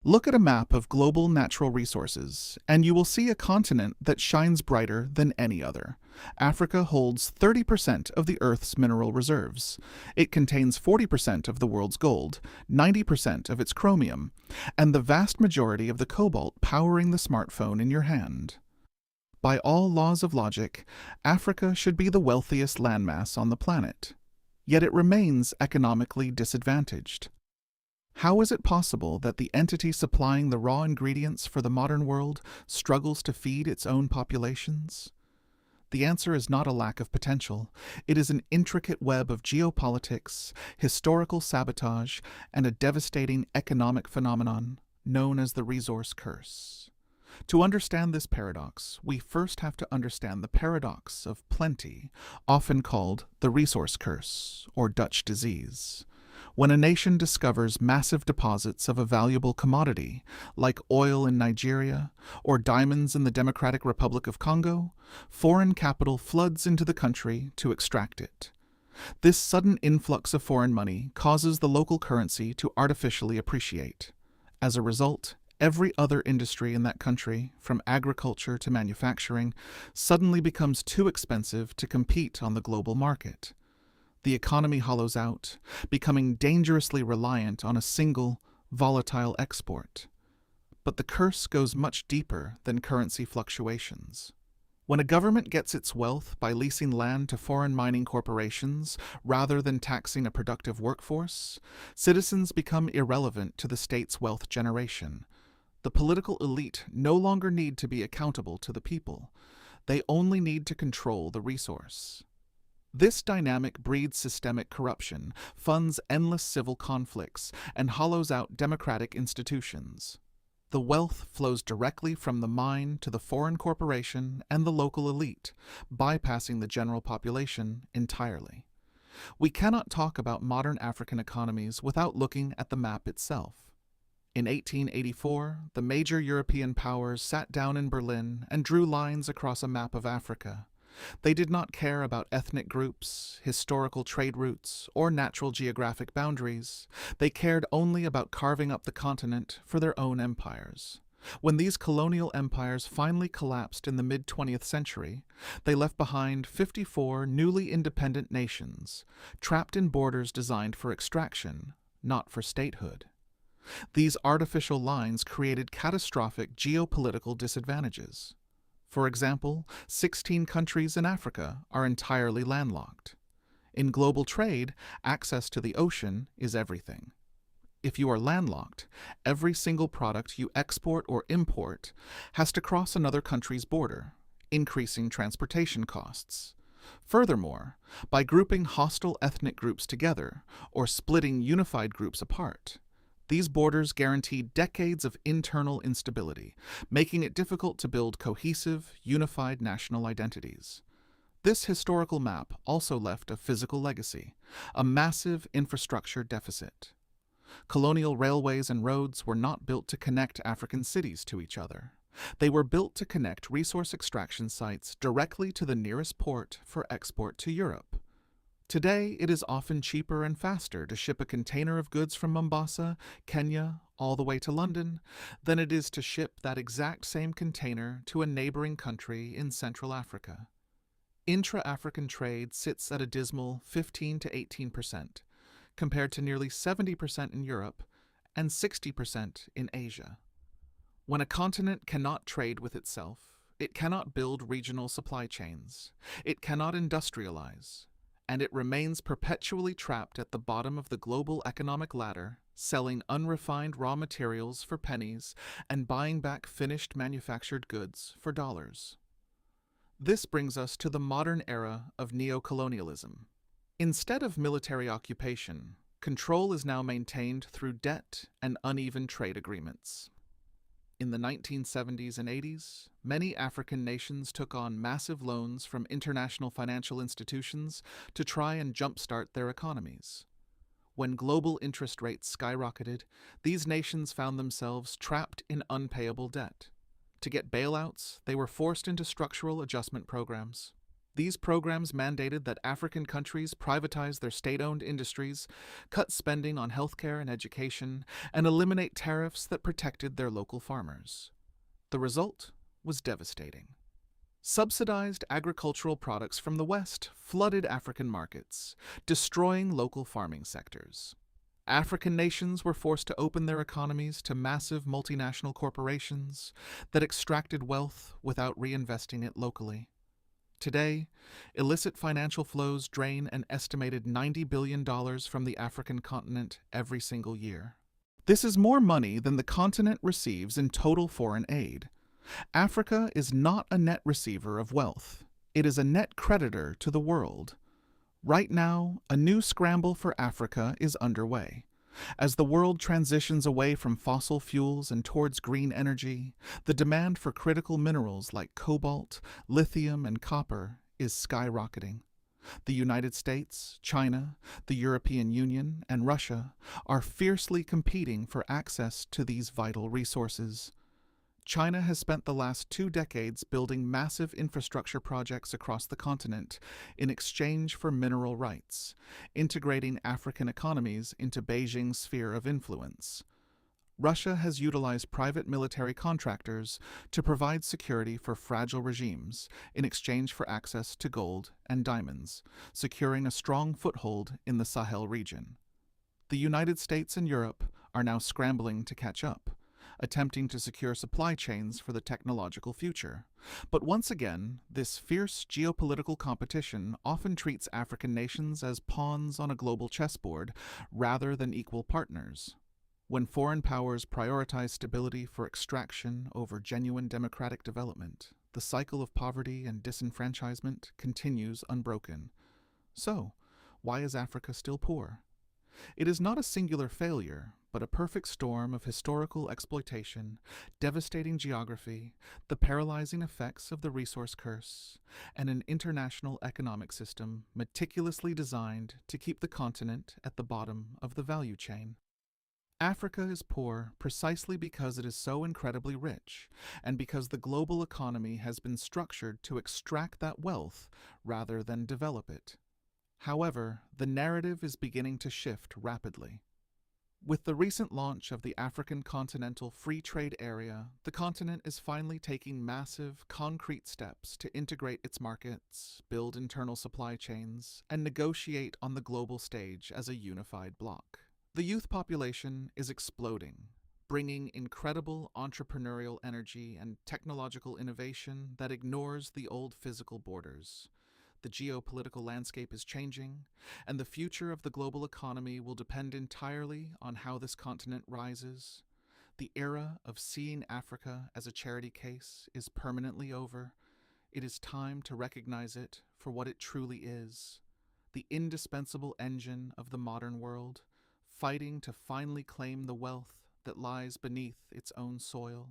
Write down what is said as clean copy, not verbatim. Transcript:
Look at a map of global natural resources, and you will see a continent that shines brighter than any other. Africa holds 30% of the Earth's mineral reserves. It contains 40% of the world's gold, 90% of its chromium, and the vast majority of the cobalt powering the smartphone in your hand. By all laws of logic, Africa should be the wealthiest landmass on the planet. Yet it remains economically disadvantaged. How is it possible that the entity supplying the raw ingredients for the modern world struggles to feed its own populations? The answer is not a lack of potential. It is an intricate web of geopolitics, historical sabotage, and a devastating economic phenomenon known as the resource curse. To understand this paradox, we first have to understand the paradox of plenty, often called the resource curse or Dutch disease. When a nation discovers massive deposits of a valuable commodity, like oil in Nigeria or diamonds in the Democratic Republic of Congo, foreign capital floods into the country to extract it. This sudden influx of foreign money causes the local currency to artificially appreciate. As a result, every other industry in that country, from agriculture to manufacturing, suddenly becomes too expensive to compete on the global market. The economy hollows out, becoming dangerously reliant on a single, volatile export. But the curse goes much deeper than currency fluctuations. When a government gets its wealth by leasing land to foreign mining corporations rather than taxing a productive workforce, citizens become irrelevant to the state's wealth generation. The political elite no longer need to be accountable to the people. They only need to control the resource. This dynamic breeds systemic corruption, funds endless civil conflicts, and hollows out democratic institutions. The wealth flows directly from the mine to the foreign corporation and the local elite, bypassing the general population entirely. We cannot talk about modern African economies without looking at the map itself. In 1884, the major European powers sat down in Berlin and drew lines across a map of Africa. They did not care about ethnic groups, historical trade routes, or natural geographic boundaries. They cared only about carving up the continent for their own empires. When these colonial empires finally collapsed in the mid-20th century, they left behind 54 newly independent nations, trapped in borders designed for extraction, not for statehood. These artificial lines created catastrophic geopolitical disadvantages. For example, 16 countries in Africa are entirely landlocked. In global trade, access to the ocean is everything. If you are landlocked, every single product you export or import has to cross another country's border, increasing transportation costs. Furthermore, by grouping hostile ethnic groups together or splitting unified groups apart, these borders guarantee decades of internal instability, making it difficult to build cohesive, unified national identities. This historical map also left a physical legacy, a massive infrastructure deficit. Colonial railways and roads were not built to connect African cities to each other. They were built to connect resource extraction sites directly to the nearest port for export to Europe. Today, it is often cheaper and faster to ship a container of goods from Mombasa, Kenya, all the way to London, than it is to ship that exact same container to a neighboring country in Central Africa. Intra-African trade sits at a dismal 15 to 18%, compared to nearly 70% in Europe and 60% in Asia. When a continent cannot trade with itself, it cannot build regional supply chains, it cannot industrialize, and it remains perpetually trapped at the bottom of the global economic ladder, selling unrefined raw materials for pennies and buying back finished manufactured goods for dollars. This brings us to the modern era of neocolonialism. Instead of military occupation, control is now maintained through debt and uneven trade agreements. In the 1970s and 80s, many African nations took on massive loans from international financial institutions to try and jumpstart their economies. When global interest rates skyrocketed, these nations found themselves trapped in unpayable debt. To get bailouts, they were forced into structural adjustment programs. These programs mandated that African countries privatize their state-owned industries, cut spending on healthcare and education, and eliminate tariffs that protected their local farmers. The result was devastating. Subsidized agricultural products from the West flooded African markets, destroying local farming sectors. African nations were forced to open their economies to massive multinational corporations that extracted wealth without reinvesting it locally. Today, illicit financial flows drain an estimated $90 billion from the African continent every single year. This is more money than the continent receives in total foreign aid. Africa is not a net receiver of wealth. It is a net creditor to the world. Right now, a new scramble for Africa is underway. As the world transitions away from fossil fuels and towards green energy, the demand for critical minerals like cobalt, lithium, and copper is skyrocketing. The United States, China, the European Union, and Russia are fiercely competing for access to these vital resources. China has spent the last 2 decades building massive infrastructure projects across the continent in exchange for mineral rights, integrating African economies into Beijing's sphere of influence. Russia has utilized private military contractors to provide security for fragile regimes in exchange for access to gold and diamonds, securing a strong foothold in the Sahel region. The United States and Europe are now scrambling to catch up, attempting to secure supply chains for the technological future. But once again, this fierce geopolitical competition often treats African nations as pawns on a global chessboard rather than equal partners. When foreign powers prioritize stability for extraction over genuine democratic development, the cycle of poverty and disenfranchisement continues unbroken. So, why is Africa still poor? It is not a singular failure, but a perfect storm of historical exploitation, devastating geography, the paralyzing effects of the resource curse, and an international economic system meticulously designed to keep the continent at the bottom of the value chain. Africa is poor precisely because it is so incredibly rich, and because the global economy has been structured to extract that wealth rather than develop it. However, the narrative is beginning to shift rapidly. With the recent launch of the African Continental Free Trade Area, the continent is finally taking massive, concrete steps to integrate its markets, build internal supply chains, and negotiate on the global stage as a unified bloc. The youth population is exploding, bringing incredible entrepreneurial energy and technological innovation that ignores the old physical borders. The geopolitical landscape is changing, and the future of the global economy will depend entirely on how this continent rises. The era of seeing Africa as a charity case is permanently over. It is time to recognize it for what it truly is, the indispensable engine of the modern world, fighting to finally claim the wealth that lies beneath its own soil.